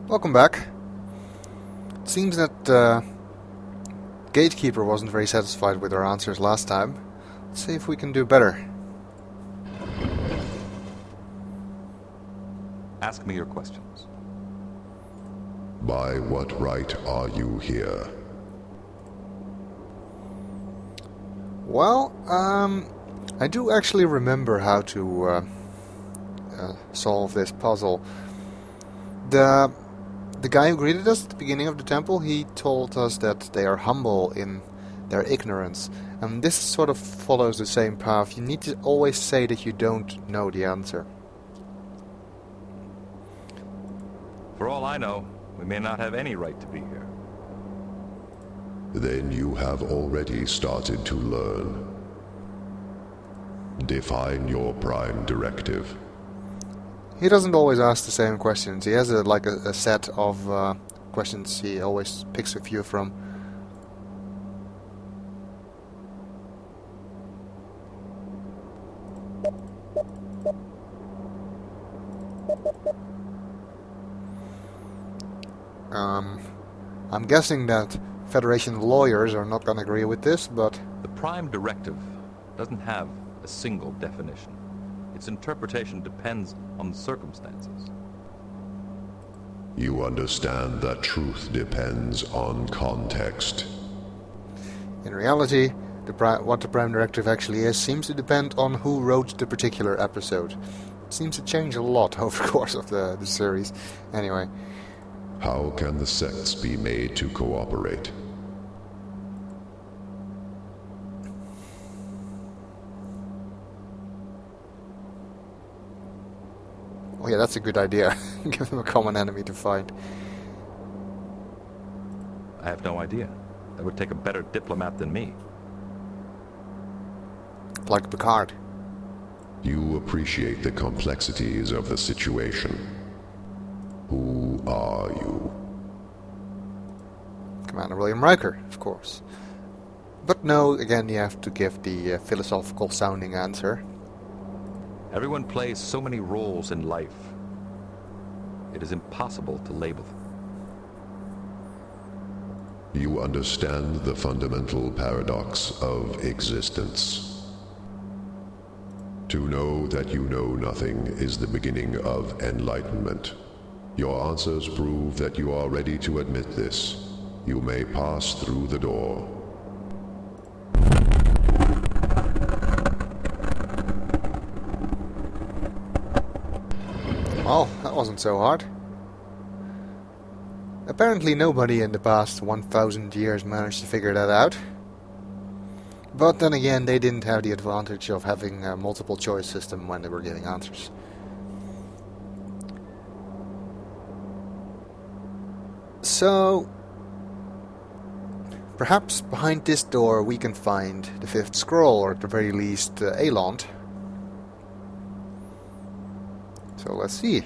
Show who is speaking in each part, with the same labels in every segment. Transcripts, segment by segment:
Speaker 1: Welcome back. It seems that Gatekeeper wasn't very satisfied with our answers last time. Let's see if we can do better.
Speaker 2: Ask me your questions.
Speaker 3: By what right are you here?
Speaker 1: Well, I do actually remember how to solve this puzzle. The guy who greeted us at the beginning of the temple, he told us that they are humble in their ignorance. And this sort of follows the same path. You need to always say that you don't know the answer.
Speaker 2: For all I know, we may not have any right to be here.
Speaker 3: Then you have already started to learn. Define your prime directive.
Speaker 1: He doesn't always ask the same questions. He has a set of questions he always picks a few from. I'm guessing that Federation lawyers are not going to agree with this, but...
Speaker 2: The prime directive doesn't have a single definition. Its interpretation depends on the circumstances.
Speaker 3: You understand that truth depends on context.
Speaker 1: In reality, what the Prime Directive actually is seems to depend on who wrote the particular episode. It seems to change a lot over the course of the series. Anyway.
Speaker 3: How can the sects be made to cooperate?
Speaker 1: Oh yeah, that's a good idea. Give them a common enemy to fight.
Speaker 2: I have no idea. That would take a better diplomat than me.
Speaker 1: Like Picard.
Speaker 3: You appreciate the complexities of the situation. Who are you?
Speaker 1: Commander William Riker, of course. But no, again, you have to give the philosophical sounding answer.
Speaker 2: Everyone plays so many roles in life. It is impossible to label them.
Speaker 3: You understand the fundamental paradox of existence. To know that you know nothing is the beginning of enlightenment. Your answers prove that you are ready to admit this. You may pass through the door.
Speaker 1: Well, that wasn't so hard. Apparently nobody in the past 1,000 years managed to figure that out. But then again, they didn't have the advantage of having a multiple choice system when they were giving answers. So, perhaps behind this door we can find the fifth scroll, or at the very least, Eland. So let's see.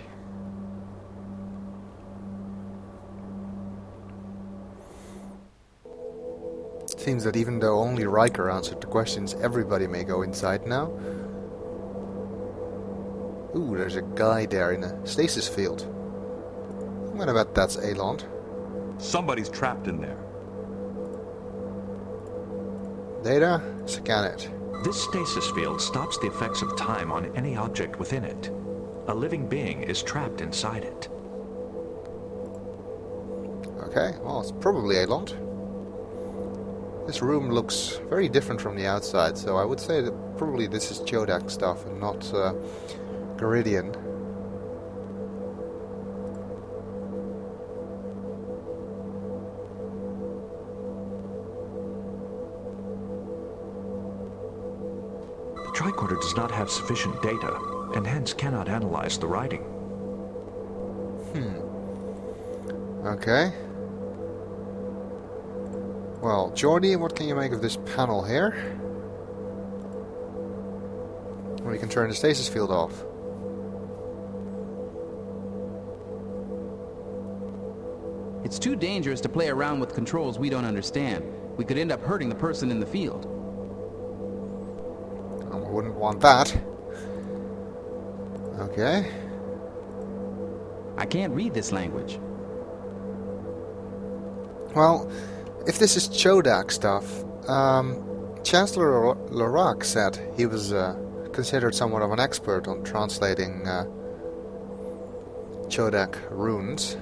Speaker 1: Seems that even though only Riker answered the questions, everybody may go inside now. Ooh, there's a guy there in a stasis field. I'm gonna bet that's Eland.
Speaker 2: Somebody's trapped in there.
Speaker 1: Data, scan it.
Speaker 4: This stasis field stops the effects of time on any object within it. A living being is trapped inside it.
Speaker 1: Okay, well, it's probably Eland. This room looks very different from the outside, so I would say that probably this is Chodak stuff and not Garidian.
Speaker 4: The tricorder does not have sufficient data, and hence cannot analyze the writing.
Speaker 1: Okay. Well, Jordi, what can you make of this panel here? We can turn the stasis field off.
Speaker 5: It's too dangerous to play around with controls we don't understand. We could end up hurting the person in the field.
Speaker 1: I wouldn't want that. Okay.
Speaker 5: I can't read this language.
Speaker 1: Well, if this is Chodak stuff, Chancellor Lorac said he was considered somewhat of an expert on translating Chodak runes.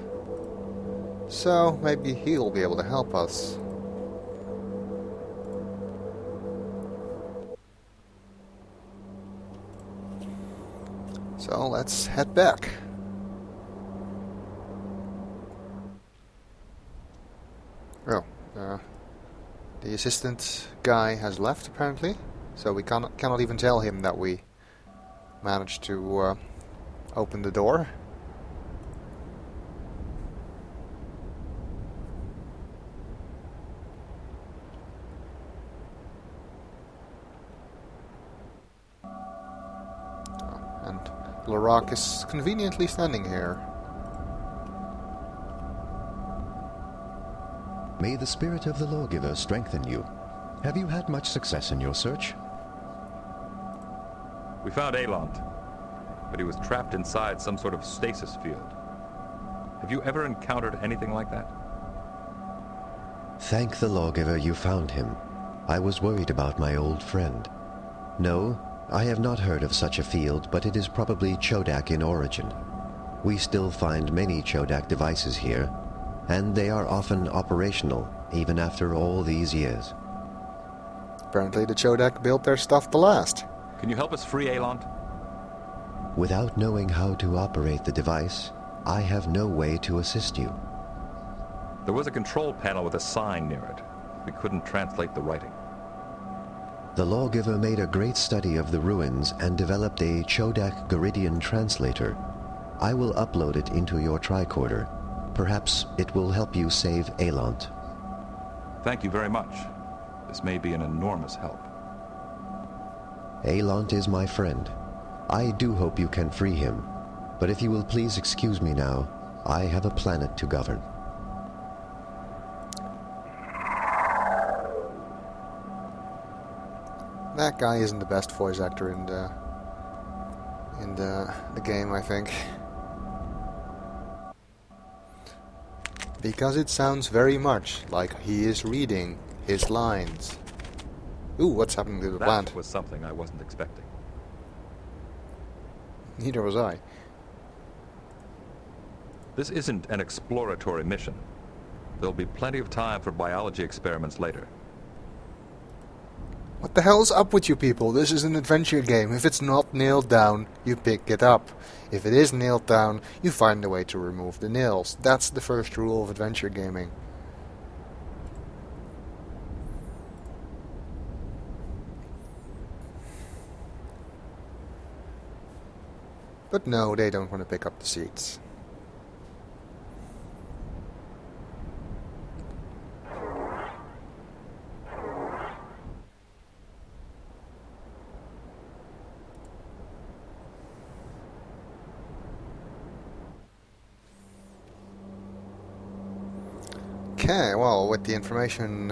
Speaker 1: So maybe he'll be able to help us. So let's head back. Oh, the assistant guy has left apparently, so we cannot even tell him that we managed to open the door. And Lorac is conveniently standing here.
Speaker 3: May the spirit of the lawgiver strengthen you. Have you had much success in your search?
Speaker 2: We found Elant, but he was trapped inside some sort of stasis field. Have you ever encountered anything like that?
Speaker 6: Thank the lawgiver you found him. I was worried about my old friend. No, I have not heard of such a field, but it is probably Chodak in origin. We still find many Chodak devices here, and they are often operational, even after all these years.
Speaker 1: Apparently the Chodak built their stuff to last.
Speaker 2: Can you help us free Elant?
Speaker 6: Without knowing how to operate the device, I have no way to assist you.
Speaker 2: There was a control panel with a sign near it. We couldn't translate the writing.
Speaker 6: The lawgiver made a great study of the ruins and developed a Chodak Garidian translator. I will upload it into your tricorder. Perhaps it will help you save Elant.
Speaker 2: Thank you very much. This may be an enormous help.
Speaker 6: Elant is my friend. I do hope you can free him. But if you will please excuse me now, I have a planet to govern.
Speaker 1: That guy isn't the best voice actor in the game, I think. Because it sounds very much like he is reading his lines. Ooh, what's happening to the plant?
Speaker 2: That was something I wasn't expecting.
Speaker 1: Neither was I.
Speaker 2: This isn't an exploratory mission. There'll be plenty of time for biology experiments later.
Speaker 1: What the hell's up with you people? This is an adventure game. If it's not nailed down, you pick it up. If it is nailed down, you find a way to remove the nails. That's the first rule of adventure gaming. But no, they don't want to pick up the seeds. Okay, well, with the information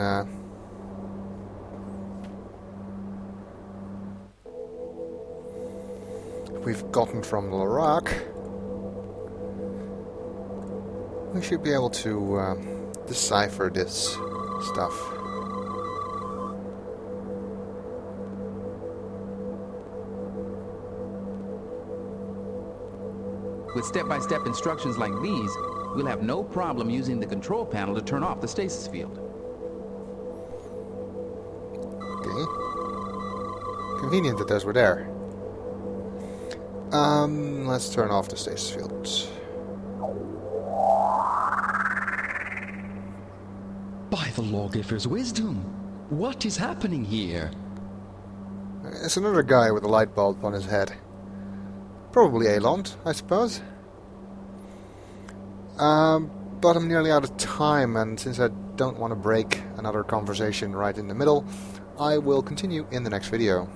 Speaker 1: we've gotten from Lorac, we should be able to decipher this stuff.
Speaker 5: With step-by-step instructions like these, we'll have no problem using the control panel to turn off the stasis field.
Speaker 1: Okay. Convenient that those were there. Let's turn off the stasis field.
Speaker 7: By the lawgiver's wisdom, what is happening here?
Speaker 1: It's another guy with a light bulb on his head. Probably Elant, I suppose. But I'm nearly out of time, and since I don't want to break another conversation right in the middle, I will continue in the next video.